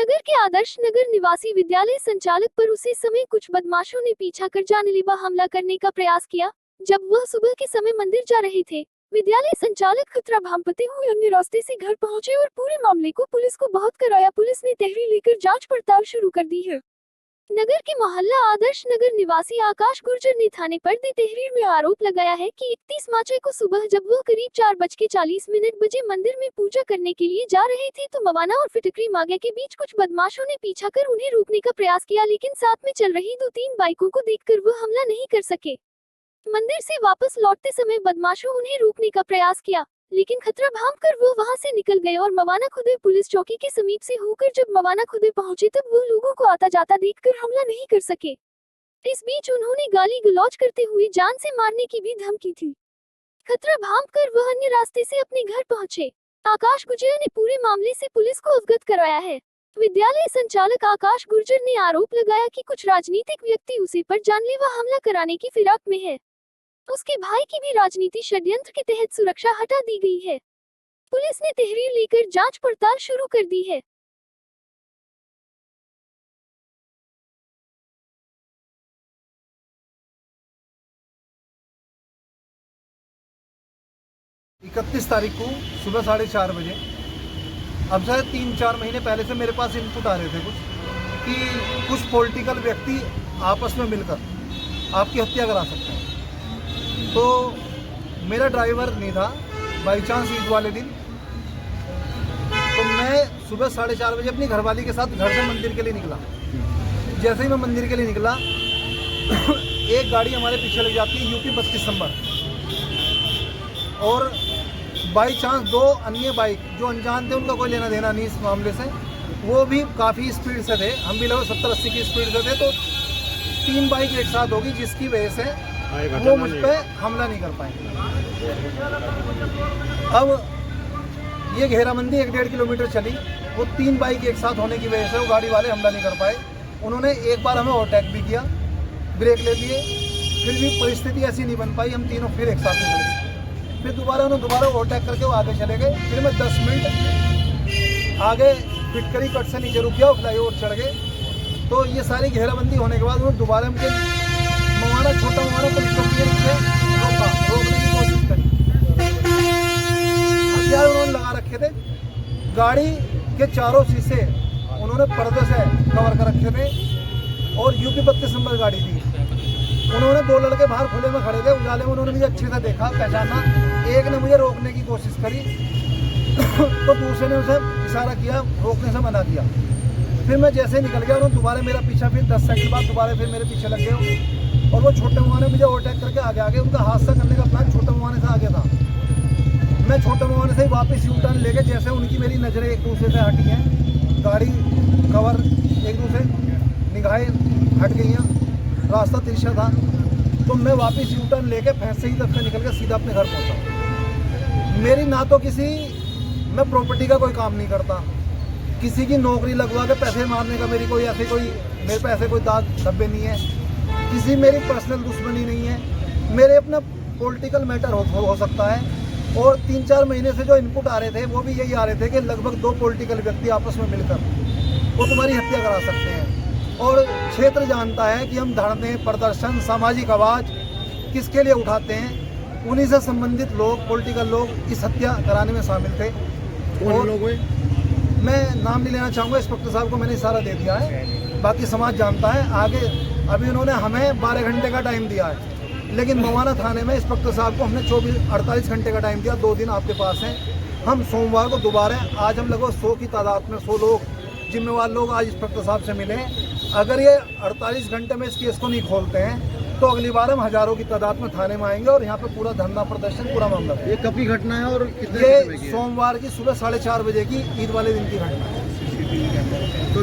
नगर के आदर्श नगर निवासी विद्यालय संचालक पर उसी समय कुछ बदमाशों ने पीछा कर जानलेवा हमला करने का प्रयास किया। जब वह सुबह के समय मंदिर जा रहे थे, विद्यालय संचालक खतरा भांपते हुए अन्य रास्ते से घर पहुंचे और पूरे मामले को पुलिस को बहुत कराया। पुलिस ने तहरीर लेकर जांच पड़ताल शुरू कर दी है। नगर के मोहल्ला आदर्श नगर निवासी आकाश गुर्जर ने थाने पर दी तहरीर में आरोप लगाया है कि 31 मार्च को सुबह जब वह करीब 4:40 बजे मंदिर में पूजा करने के लिए जा रहे थे तो मवाना और फिटकरी मागे के बीच कुछ बदमाशों ने पीछा कर उन्हें रोकने का प्रयास किया, लेकिन साथ में चल रही 2-3 बाइकों को देखकर वह हमला नहीं कर सके। मंदिर से वापस लौटते समय बदमाशों उन्हें रोकने का प्रयास किया, लेकिन खतरा भांपकर वो वहां से निकल गए और मवाना खुदे पुलिस चौकी के समीप से होकर जब मवाना खुदे पहुंचे तब वो लोगों को आता जाता देखकर हमला नहीं कर सके। इस बीच उन्होंने गाली गलौज करते हुए जान से मारने की भी धमकी थी। खतरा भांपकर वह अन्य रास्ते से अपने घर पहुंचे। आकाश गुर्जर ने पूरे मामले से पुलिस को अवगत कराया है। विद्यालय संचालक आकाश गुर्जर ने आरोप लगाया कि कुछ राजनीतिक व्यक्ति उसे पर जानलेवा हमला कराने की फिराक में है। उसके भाई की भी राजनीति षड्यंत्र के तहत सुरक्षा हटा दी गई है। पुलिस ने तहरीर लेकर जांच पड़ताल शुरू कर दी है। इकतीस तारीख को सुबह 4:30 बजे, अब शायद 3-4 महीने पहले से मेरे पास इनपुट आ रहे थे कुछ पॉलिटिकल व्यक्ति आपस में मिलकर आपकी हत्या करा सकते हैं। तो मेरा ड्राइवर नहीं था बाई चांस ईद वाले दिन, तो मैं सुबह 4:30 बजे अपनी घरवाली के साथ घर से मंदिर के लिए निकला। जैसे ही मैं मंदिर के लिए निकला एक गाड़ी हमारे पीछे लग जाती है यूपी 32 नंबर, और बाई चांस 2 अन्य बाइक जो अनजान थे, उनका कोई लेना देना नहीं इस मामले से, वो भी काफ़ी स्पीड से थे, हम भी लगभग 70-80 की स्पीड से थे। तो 3 बाइक एक साथ होगी जिसकी वजह से वो मुझ पर हमला नहीं कर पाएंगे। अब ये घेराबंदी 1-1.5 किलोमीटर चली, वो 3 बाइक एक साथ होने की वजह से वो गाड़ी वाले हमला नहीं कर पाए। उन्होंने एक बार हमें ओवरटेक भी किया, ब्रेक ले लिए, फिर भी परिस्थिति ऐसी नहीं बन पाई, हम तीनों फिर एक साथ निकल गए। फिर उन्होंने ओवरटेक करके वो आगे चले गए। फिर मैं 10 मिनट आगे फिटकरी कट से नीचे रुक गया, फ्लाईओवर चढ़ गए। तो ये सारी घेराबंदी होने के बाद उन्होंने दोबारा मुझे छोटा मवाना पुलिस चौकी से रोकने की कोशिश करी। हथियार उन्होंने लगा रखे थे, गाड़ी के चारों शीशे उन्होंने पर्दे से कवर कर रखे थे, और यूपी 32 नंबर गाड़ी थी। उन्होंने 2 लड़के बाहर खुले में खड़े थे, उजाले में उन्होंने मुझे अच्छे से देखा, पहचाना। एक ने मुझे रोकने की कोशिश करी तो दूसरे ने उसे इशारा किया, रोकने से मना किया। फिर मैं जैसे निकल गया, उन्होंने दोबारा मेरा पीछा, फिर 10 सेकंड बाद दोबारा फिर मेरे पीछे लग गए, और वो छोटे मवाने मुझे ओवरटेक करके आगे उनका हादसा करने का प्लान छोटे मवाने से आगे था। मैं छोटे मवाने से ही वापस यू टर्न लेके, जैसे उनकी मेरी नज़रें एक दूसरे से हटी हैं, गाड़ी कवर एक दूसरे निगाहें हट गई हैं, रास्ता तिरछा था, तो मैं वापस यू टर्न लेके भैंस से ही तरफ से निकल के सीधा अपने घर पहुँचा। मेरी ना तो मैं प्रॉपर्टी का कोई काम नहीं करता, किसी की नौकरी लगवा के पैसे मारने का मेरे पैसे कोई दाग धब्बे नहीं है, किसी मेरी पर्सनल दुश्मनी नहीं है। मेरे अपना पॉलिटिकल मैटर हो सकता है। और 3-4 महीने से जो इनपुट आ रहे थे वो भी यही आ रहे थे कि लगभग 2 पॉलिटिकल व्यक्ति आपस में मिलकर वो तुम्हारी हत्या करा सकते हैं। और क्षेत्र जानता है कि हम धरने, प्रदर्शन, सामाजिक आवाज़ किसके लिए उठाते हैं। उन्हीं से संबंधित लोग, पॉलिटिकल लोग इस हत्या कराने में शामिल थे। कौन लोग हैं? मैं नाम नहीं लेना चाहूँगा, इंस्पेक्टर साहब को मैंने इशारा दे दिया है, बाकी समाज जानता है। आगे अभी उन्होंने हमें 12 घंटे का टाइम दिया है, लेकिन मवाना थाने में इंस्पेक्टर साहब को हमने 48 घंटे का टाइम दिया। 2 दिन आपके पास हैं। हम सोमवार को दोबारा, आज हम लगभग 100 की तादाद में 100 लोग, जिम्मेवार लोग आज इंस्पेक्टर साहब से मिले। अगर ये 48 घंटे में इस केस को नहीं खोलते हैं तो अगली बार हम हज़ारों की तादाद में थाने में आएंगे और यहाँ पे पूरा धरना प्रदर्शन, पूरा मामला। ये कब की घटना है और ये सोमवार की सुबह 4:30 बजे की ईद वाले दिन की घटना है।